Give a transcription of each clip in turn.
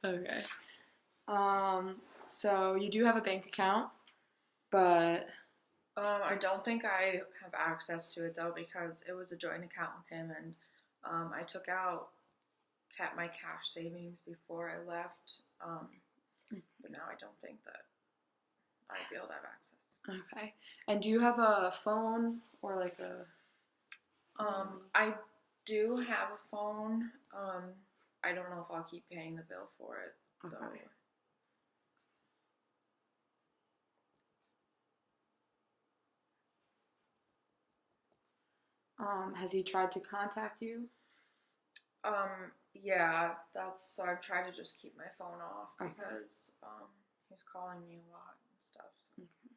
Okay. So you do have a bank account, but I don't think I have access to it though because it was a joint account with him, and I took out my cash savings before I left. But now I don't think that I'd be able to have access. okay. And do you have a phone or like a? I do have a phone. I don't know if I'll keep paying the bill for it though. Okay. Has he tried to contact you? Yeah, so I've tried to just keep my phone off Okay. because he's calling me a lot and stuff. So. Okay.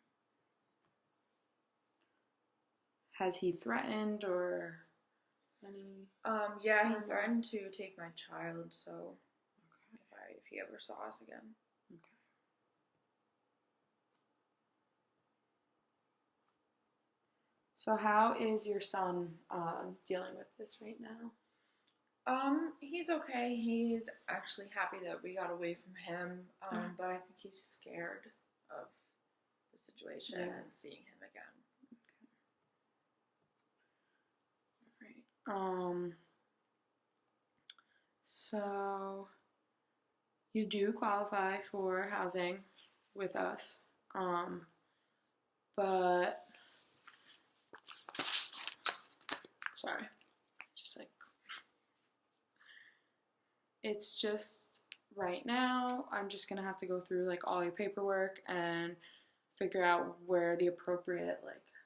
Has he threatened or any? Yeah, he threatened to take my child, so if he ever saw us again. Okay. So how is your son dealing with this right now? He's okay. He's actually happy that we got away from him, but I think he's scared of the situation and seeing him again. Okay. Right. So you do qualify for housing with us, but sorry, just like it's just right now. I'm just gonna have to go through like all your paperwork and figure out where the appropriate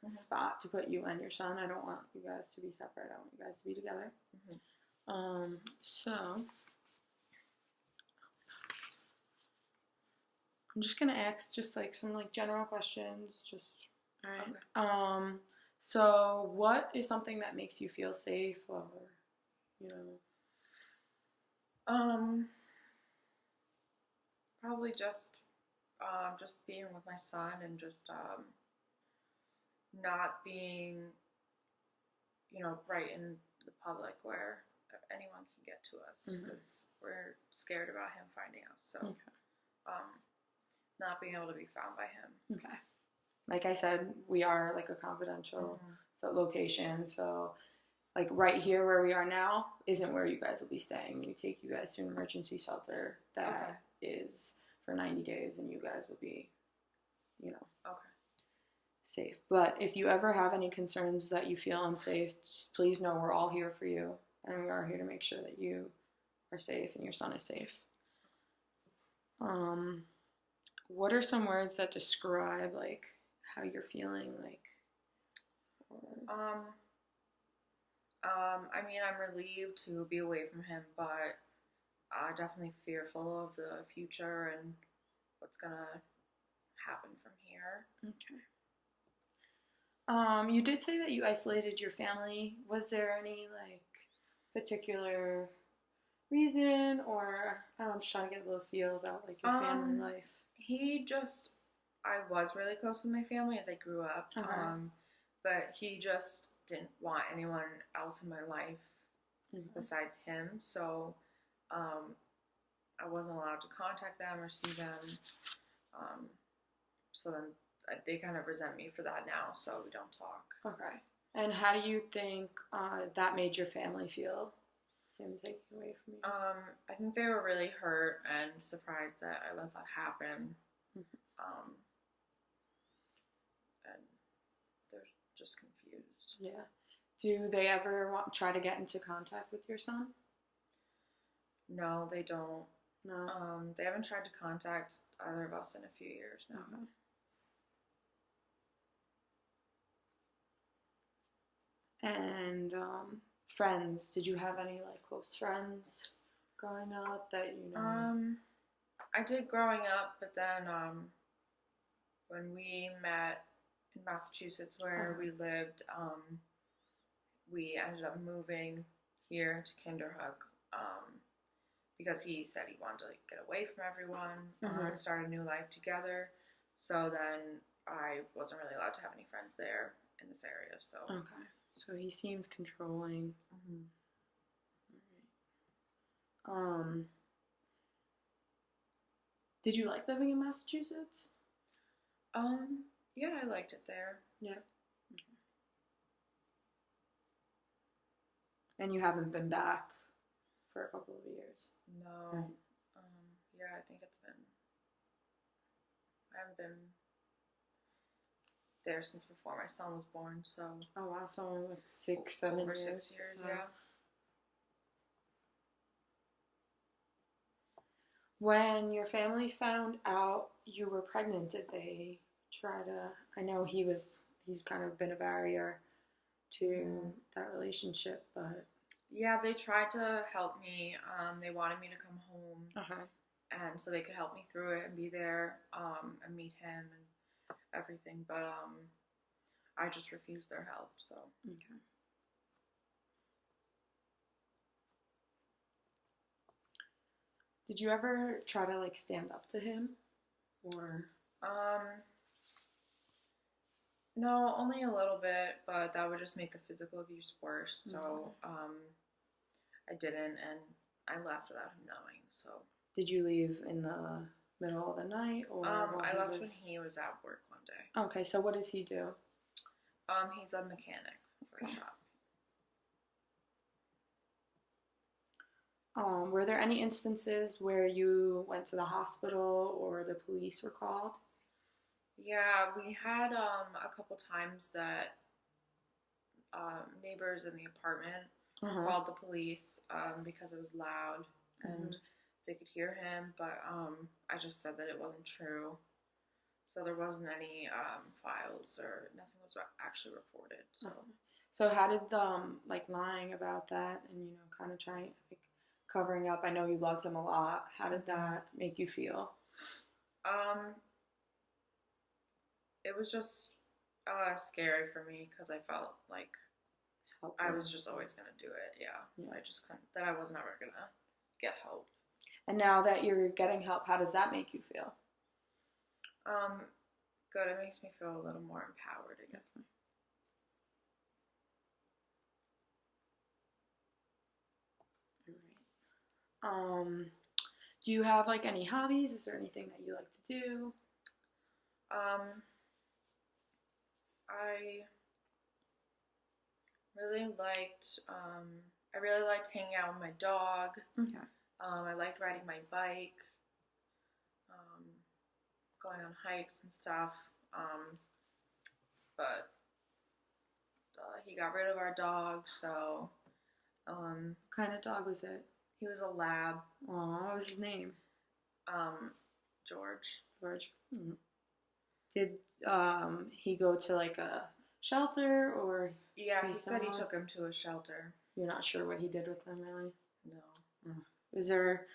spot to put you and your son. I don't want you guys to be separate. I want you guys to be together. So I'm just gonna ask just like some like general questions. Just all right. Okay. So what is something that makes you feel safe, or you know? Probably just being with my son and just not being, right in the public where anyone can get to us because we're scared about him finding us. So, not being able to be found by him. Okay. Like I said, we are like a confidential location, so like right here where we are now isn't where you guys will be staying. We take you guys to an emergency shelter that is for 90 days, and you guys will be, safe. But if you ever have any concerns that you feel unsafe, just please know we're all here for you, and we are here to make sure that you are safe and your son is safe. What are some words that describe like how you're feeling like? I mean, I'm relieved to be away from him, but definitely fearful of the future and what's gonna happen from here. Okay. You did say that you isolated your family. Was there any like particular reason, or I'm just trying to get a little feel about like your family life? I was really close with my family as I grew up, but he just didn't want anyone else in my life besides him, so I wasn't allowed to contact them or see them, so then they kind of resent me for that now, so we don't talk. Okay. And how do you think that made your family feel, him taking away from you? I think they were really hurt and surprised that I let that happen. And they're just confused. Yeah. Do they ever try to get into contact with your son? No, they don't. No. They haven't tried to contact either of us in a few years now. And friends, did you have any like close friends growing up that you know? I did growing up, but then when we met in Massachusetts where we lived, we ended up moving here to Kinderhook because he said he wanted to get away from everyone and start a new life together. So then I wasn't really allowed to have any friends there in this area. So so he seems controlling. Did you like living in Massachusetts? Yeah, I liked it there. Yeah. And you haven't been back for a couple of years. No. Right. Yeah, I think I haven't been there since before my son was born, so Oh wow, so only like 6, 7 over years. 6 years, Wow. yeah. When your family found out you were pregnant, did they try to? I know he's kind of been a barrier to that relationship, but Yeah, they tried to help me. They wanted me to come home, uh-huh. and so they could help me through it and be there, and meet him and everything. But I just refused their help. So Okay. Did you ever try to like stand up to him, or um, no, only a little bit, but that would just make the physical abuse worse. So I didn't, and I left without him knowing. So did you leave in the middle of the night, or while I he left when was? he was at work one day. Okay, so what does he do? He's a mechanic for a shop. Were there any instances where you went to the hospital or the police were called? Yeah, we had a couple times that neighbors in the apartment Uh-huh. called the police because it was loud and Mhm. they could hear him, but I just said that it wasn't true. So there wasn't any files or nothing was actually reported. So So how did like lying about that and kind of trying like covering up? I know you loved him a lot. How did that make you feel? um, it was just scary for me because I felt like I was just always gonna do it. Yeah. I just couldn't. That I was never gonna get help. And now that you're getting help, how does that make you feel? Good. It makes me feel a little more empowered, I guess. All right. Do you have like any hobbies? Is there anything that you like to do? I really liked. I really liked hanging out with my dog. Okay. I liked riding my bike. Going on hikes and stuff. But he got rid of our dog, so What kind of dog was it? he was a lab. Oh, what was his name? George. George. Mm-hmm. Did he go to like a shelter or? Yeah, he said he took him to a shelter. You're not sure what he did with them, really? No. Was there?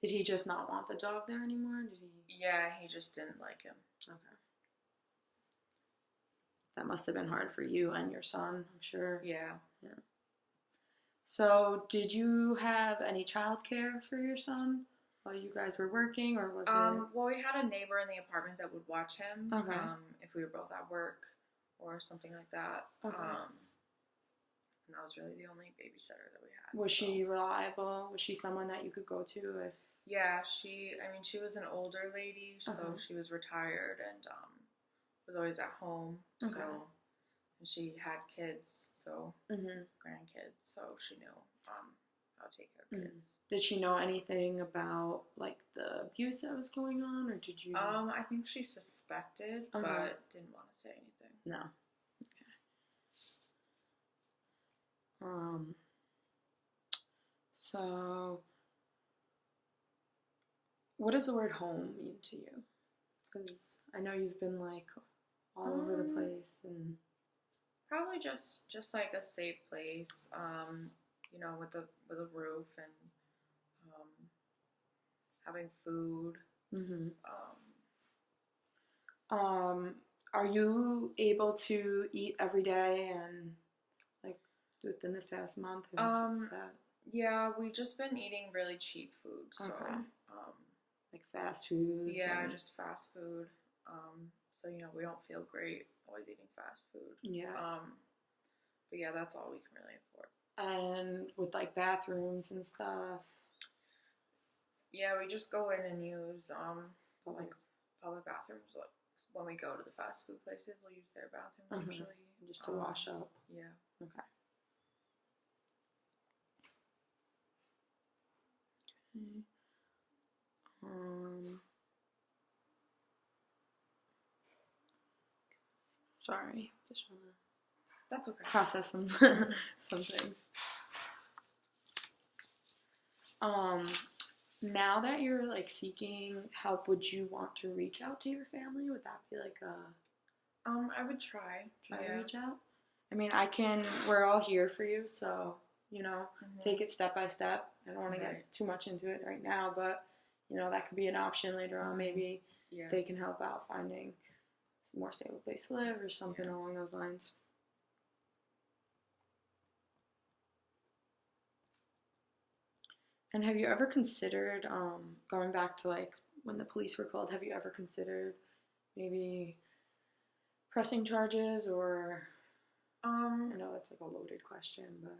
Did he just not want the dog there anymore? Did he? Yeah, he just didn't like him. Okay. That must have been hard for you and your son, I'm sure. Yeah. So, did you have any childcare for your son while you guys were working, or was it? Well, we had a neighbor in the apartment that would watch him. Okay. If we were both at work or something like that. Okay. And that was really the only babysitter that we had. Was she reliable? Was she someone that you could go to if? Yeah, she was an older lady, so she was retired and was always at home. Okay. So, and she had kids, so grandkids, so she knew how to take care of kids. Did she know anything about like the abuse that was going on, or did you? I think she suspected, but didn't want to say anything. No. Okay. So, what does the word home mean to you? Because I know you've been like all over the place and. Probably just like a safe place, with a roof and having food. Are you able to eat every day and like within this past month? Yeah, we've just been eating really cheap food, so like fast food. Yeah, just fast food. So we don't feel great always eating fast food. Yeah. But yeah, that's all we can really afford. And with like bathrooms and stuff. Yeah, we just go in and use Public. like public bathrooms. Like when we go to the fast food places, we'll use their bathrooms usually. Just to wash up. Yeah. Okay. Sorry, just want to That's okay. process some some things. Now that you're like seeking help, would you want to reach out to your family? Would that be like a I would try. to reach out? I mean, we're all here for you, so, take it step by step. I don't want to get too much into it right now, but, that could be an option later on. Maybe they can help out finding a more stable place to live or something along those lines. And have you ever considered, going back to like when the police were called, have you ever considered maybe pressing charges or, I know that's like a loaded question, but.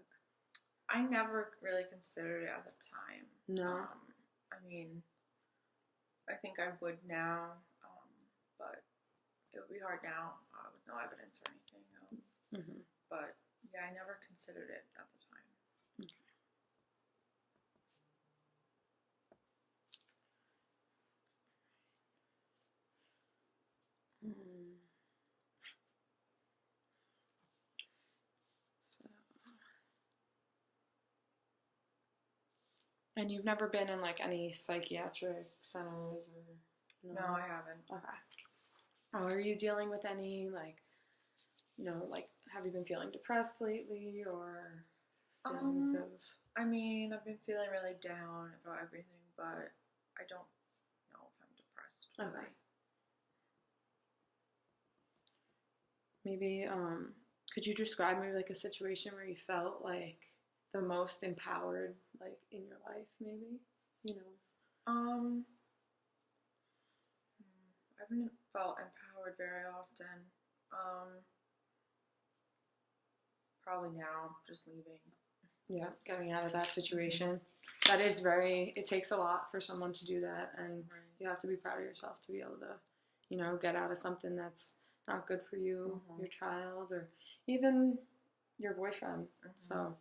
I never really considered it at the time. No. I mean, I think I would now, but it would be hard now with no evidence or anything. But yeah, I never considered it at the time. So, and you've never been in like any psychiatric centers or No, I haven't. Okay. Are you dealing with any like, like have you been feeling depressed lately or feelings of? I mean, I've been feeling really down about everything, but I don't know if I'm depressed. Okay. Maybe, could you describe maybe like a situation where you felt like the most empowered, like in your life, maybe? I haven't felt empowered very often. Probably now, just leaving. Yeah, getting out of that situation. That is it takes a lot for someone to do that, and you have to be proud of yourself to be able to, get out of something that's not good for you, your child, or even your boyfriend. So,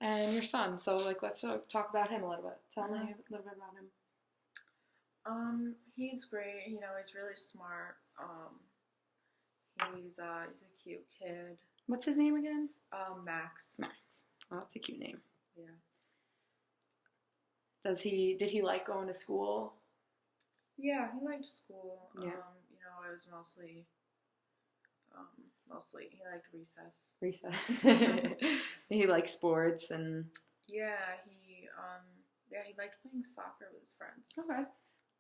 and your son. So, like, let's talk about him a little bit. Tell me a little bit about him. He's great. He's really smart. He's a cute kid. What's his name again? Max. Max. Oh, that's a cute name. Yeah. Did he like going to school? Yeah, he liked school. Yeah. It was mostly he liked recess. Recess. He liked sports and. Yeah, he liked playing soccer with his friends. Okay.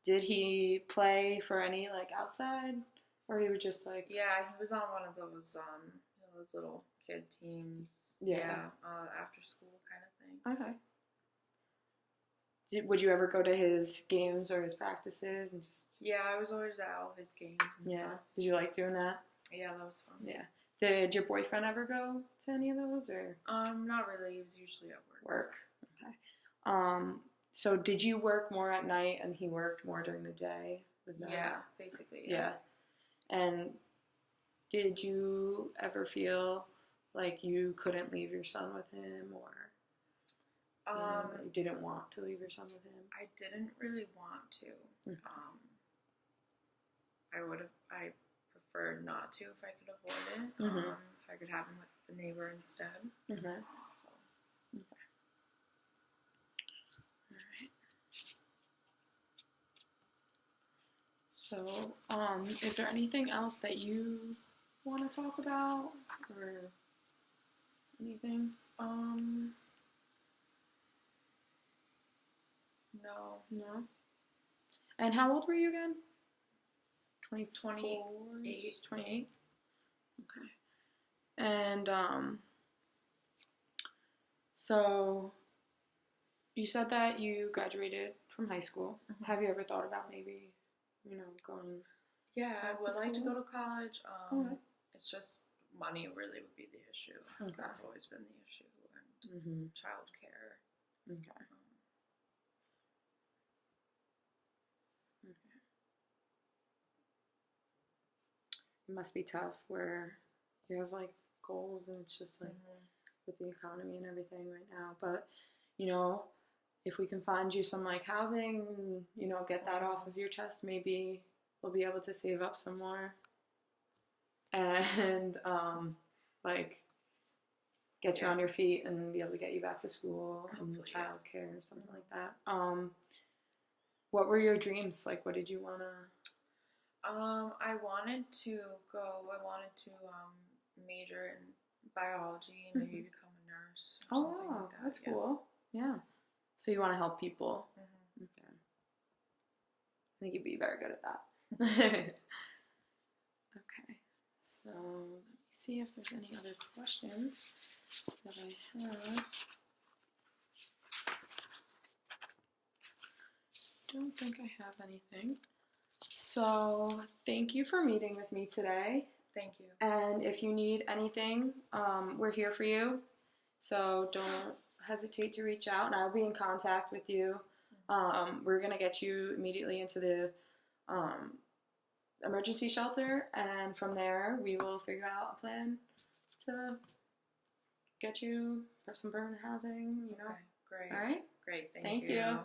Did he play for any like outside, or he was just like? Yeah, he was on one of those those little kid teams. Yeah. After school kind of thing. Okay. Would you ever go to his games or his practices and just? Yeah, I was always at all his games and stuff. Did you like doing that? Yeah, that was fun. Yeah. Did your boyfriend ever go to any of those or? Not really. He was usually at work. Okay. So did you work more at night and he worked more during the day? Was that? Yeah, basically. Yeah. And did you ever feel like you couldn't leave your son with him, or that you didn't want to leave your son with him? I didn't really want to. I preferred not to if I could avoid it. If I could have him with the neighbor instead. Okay. All right. So, is there anything else that you want to talk about, or anything? No. And how old were you again? 28. 28? Okay. And, so you said that you graduated from high school. Have you ever thought about maybe, going? Yeah, I would like to school? go to college. Okay. It's just money really would be the issue. Okay. That's always been the issue. Mm-hmm. childcare. Okay. Okay. It must be tough where you have like goals and it's just like with the economy and everything right now. But you know, if we can find you some like housing, you know, get that off of your chest, maybe we'll be able to save up some more and like get you on your feet and be able to get you back to school and childcare or something like that. What were your dreams? Like, what did you wanna? I wanted to major in biology and maybe become a nurse or something like that. That's cool. Yeah. So you want to help people? Okay. I think you'd be very good at that. Okay. So let me see if there's any other questions that I have. Don't think I have anything. So thank you for meeting with me today. Thank you. And if you need anything, we're here for you. So don't hesitate to reach out, and I'll be in contact with you. We're gonna get you immediately into the emergency shelter, and from there we will figure out a plan to get you for some permanent housing. You know. Okay, great. All right. Great. Thank you.